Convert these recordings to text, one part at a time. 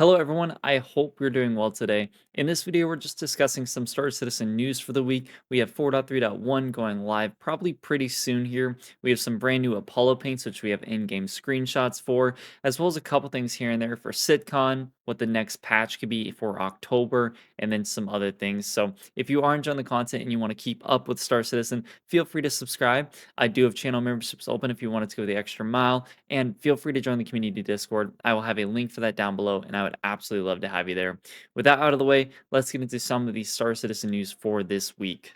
Hello everyone, I hope you're doing well today. In this video, we're just discussing some Star Citizen news for the week. We have 4.3.1 going live probably pretty soon here. We have some brand new Apollo paints, which we have in-game screenshots for, as well as a couple things here and there for SitCon, what the next patch could be for October, and then some other things. So if you are enjoying the content and you want to keep up with Star Citizen, feel free to subscribe. I do have channel memberships open if you wanted to go the extra mile, and feel free to join the community Discord. I will have a link for that down below, and I would absolutely love to have you there. With that out of the way, let's get into some of the Star Citizen news for this week.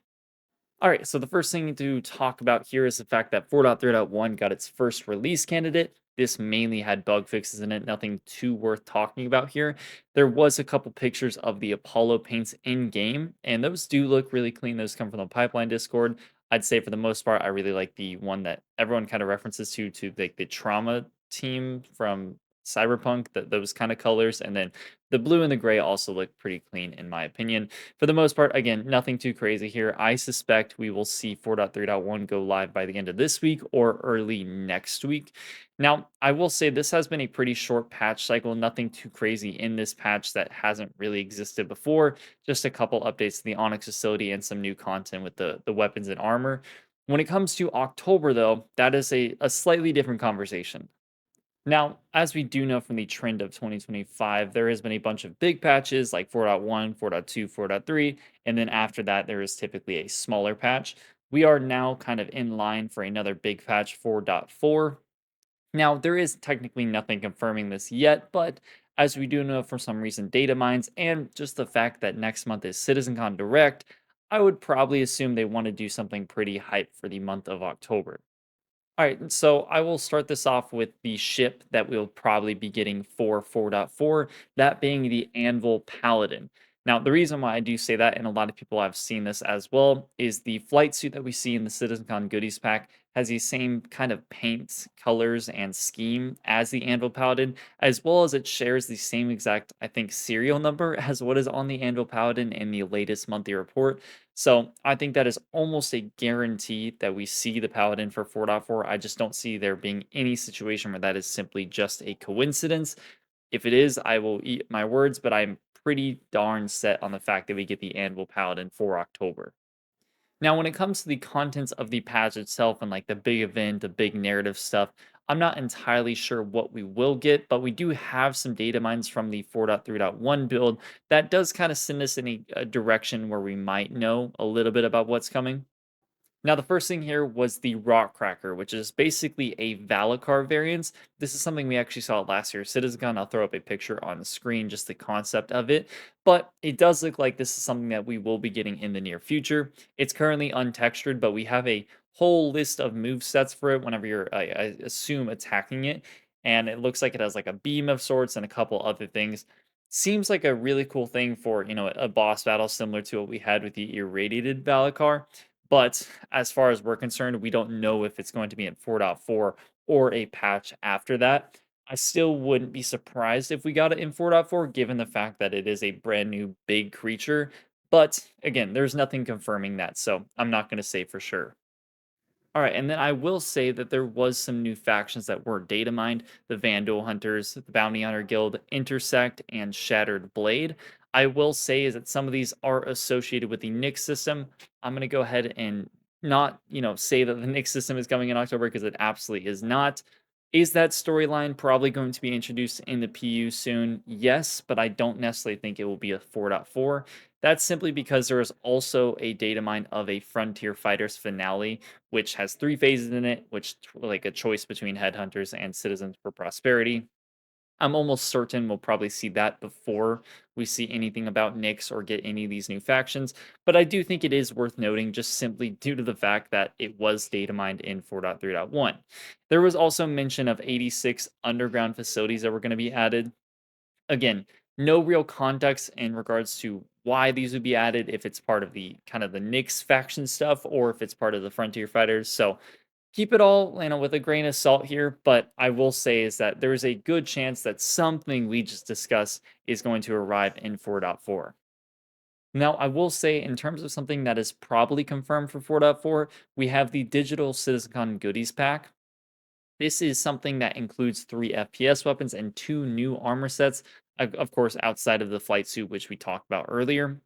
All right, so the first thing to talk about here is the fact that 4.3.1 got its first release candidate. This mainly had bug fixes in it, nothing too worth talking about here. There was a couple pictures of the Apollo paints in game, and those do look really clean. Those come from the Pipeline Discord. I'd say for the most part, I really like the one that everyone kind of references to like the trauma team from Cyberpunk, those kind of colors, and then the blue and the gray also look pretty clean in my opinion. For the most part, again, nothing too crazy here. I suspect we will see 4.3.1 go live by the end of this week or early next week. Now, I will say this has been a pretty short patch cycle, nothing too crazy in this patch that hasn't really existed before. Just a couple updates to the Onyx facility and some new content with the weapons and armor. When it comes to October, though, that is a slightly different conversation. Now, as we do know from the trend of 2025, there has been a bunch of big patches like 4.1, 4.2, 4.3, and then after that, there is typically a smaller patch. We are now kind of in line for another big patch 4.4. Now, there is technically nothing confirming this yet, but as we do know from some recent data mines and just the fact that next month is CitizenCon Direct, I would probably assume they want to do something pretty hype for the month of October. All right, so I will start this off with the ship that we'll probably be getting for 4.4, that being the Anvil Paladin. Now, the reason why I do say that, and a lot of people have seen this as well, is the flight suit that we see in the CitizenCon goodies pack has the same kind of paints, colors, and scheme as the Anvil Paladin, as well as it shares the same exact, I think, serial number as what is on the Anvil Paladin in the latest monthly report. So I think that is almost a guarantee that we see the Paladin for 4.4. I just don't see there being any situation where that is simply just a coincidence. If it is, I will eat my words, but I'm pretty darn set on the fact that we get the Anvil Paladin for October. Now, when it comes to the contents of the patch itself and like the big event, the big narrative stuff, I'm not entirely sure what we will get, but we do have some data mines from the 4.3.1 build that does kind of send us in a direction where we might know a little bit about what's coming. Now, the first thing here was the Rock Cracker, which is basically a Valacar variant. This is something we actually saw last year. Citizen, I'll throw up a picture on the screen, just the concept of it. But it does look like this is something that we will be getting in the near future. It's currently untextured, but we have a whole list of move sets for it whenever you're, I assume, attacking it. And it looks like it has like a beam of sorts and a couple other things. Seems like a really cool thing for, a boss battle similar to what we had with the irradiated Valacar. But as far as we're concerned, we don't know if it's going to be in 4.4 or a patch after that. I still wouldn't be surprised if we got it in 4.4, given the fact that it is a brand new big creature. But again, there's nothing confirming that, so I'm not going to say for sure. All right, and then I will say that there was some new factions that were data mined: the Vandal Hunters, the Bounty Hunter Guild, Intersect, and Shattered Blade. I will say is that some of these are associated with the Nyx system. I'm going to go ahead and not, say that the Nyx system is coming in October because it absolutely is not. Is that storyline probably going to be introduced in the PU soon? Yes, but I don't necessarily think it will be a 4.4. That's simply because there is also a data mine of a Frontier Fighters finale, which has three phases in it, which like a choice between headhunters and citizens for prosperity. I'm almost certain we'll probably see that before we see anything about Nyx or get any of these new factions. But I do think it is worth noting just simply due to the fact that it was data mined in 4.3.1. There was also mention of 86 underground facilities that were going to be added. Again, no real context in regards to why these would be added, if it's part of the kind of the Nyx faction stuff or if it's part of the Frontier Fighters. So keep it all, with a grain of salt here, but I will say is that there is a good chance that something we just discussed is going to arrive in 4.4. Now, I will say in terms of something that is probably confirmed for 4.4, we have the digital CitizenCon goodies pack. This is something that includes 3 FPS weapons and 2 new armor sets. of course, outside of the flight suit, which we talked about earlier.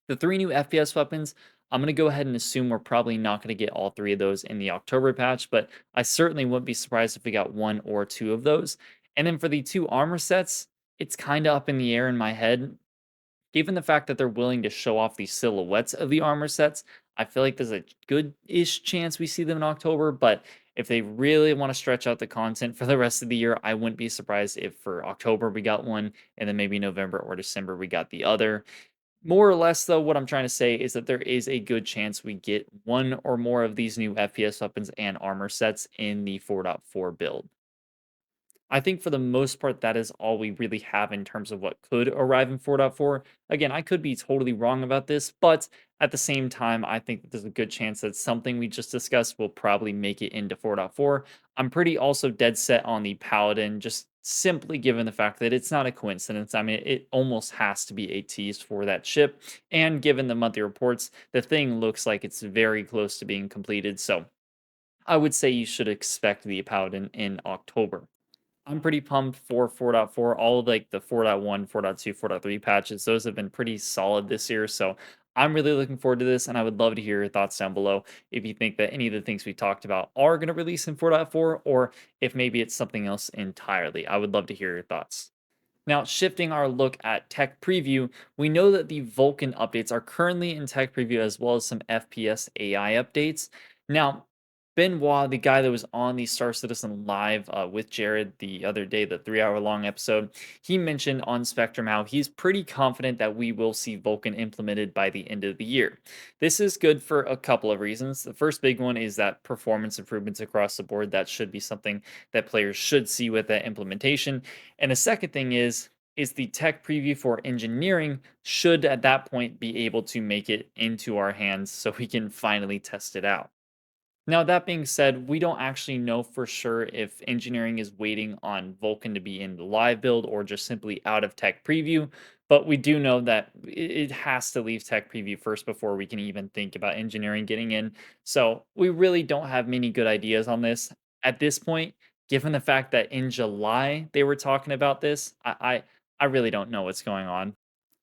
The three new FPS weapons, I'm going to go ahead and assume we're probably not going to get all three of those in the October patch, but I certainly wouldn't be surprised if we got one or two of those. And then for the two armor sets, it's kind of up in the air in my head. Given the fact that they're willing to show off the silhouettes of the armor sets, I feel like there's a good-ish chance we see them in October, but if they really want to stretch out the content for the rest of the year, I wouldn't be surprised if for October we got one, and then maybe November or December we got the other. More or less, though, what I'm trying to say is that there is a good chance we get one or more of these new FPS weapons and armor sets in the 4.4 build. I think for the most part, that is all we really have in terms of what could arrive in 4.4. Again, I could be totally wrong about this, but at the same time, I think that there's a good chance that something we just discussed will probably make it into 4.4. I'm pretty also dead set on the Paladin, just simply given the fact that it's not a coincidence. I mean, it almost has to be a tease for that ship. And given the monthly reports, the thing looks like it's very close to being completed. So I would say you should expect the Paladin in October. I'm pretty pumped for 4.4. All of like the 4.1, 4.2, 4.3 patches, those have been pretty solid this year. So I'm really looking forward to this, and I would love to hear your thoughts down below if you think that any of the things we talked about are going to release in 4.4, or if maybe it's something else entirely. I would love to hear your thoughts. Now, shifting our look at tech preview, we know that the Vulkan updates are currently in tech preview as well as some FPS AI updates. Now, Benoit, the guy that was on the Star Citizen Live with Jared the other day, the 3 hour long episode, he mentioned on Spectrum how he's pretty confident that we will see Vulkan implemented by the end of the year. This is good for a couple of reasons. The first big one is that performance improvements across the board. That should be something that players should see with that implementation. And the second thing is the tech preview for engineering should at that point be able to make it into our hands so we can finally test it out. Now, that being said, we don't actually know for sure if engineering is waiting on Vulkan to be in the live build or just simply out of tech preview, but we do know that it has to leave tech preview first before we can even think about engineering getting in. So we really don't have many good ideas on this at this point, given the fact that in July they were talking about this. I really don't know what's going on.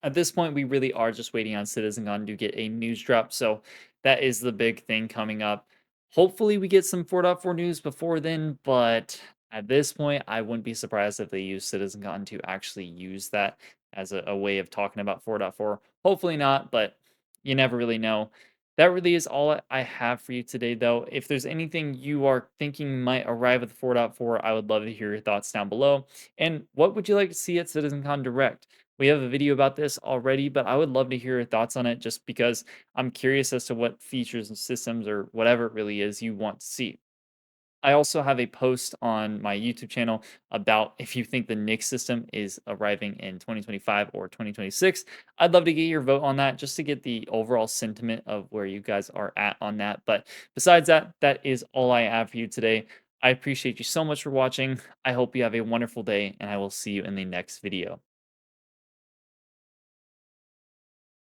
At this point, we really are just waiting on CitizenCon to get a news drop, so that is the big thing coming up. Hopefully, we get some 4.4 news before then, but at this point, I wouldn't be surprised if they use CitizenCon to actually use that as a way of talking about 4.4. Hopefully not, but you never really know. That really is all I have for you today, though. If there's anything you are thinking might arrive with 4.4, I would love to hear your thoughts down below. And what would you like to see at CitizenCon Direct? We have a video about this already, but I would love to hear your thoughts on it just because I'm curious as to what features and systems or whatever it really is you want to see. I also have a post on my YouTube channel about if you think the Nick system is arriving in 2025 or 2026. I'd love to get your vote on that just to get the overall sentiment of where you guys are at on that. But besides that, that is all I have for you today. I appreciate you so much for watching. I hope you have a wonderful day, and I will see you in the next video.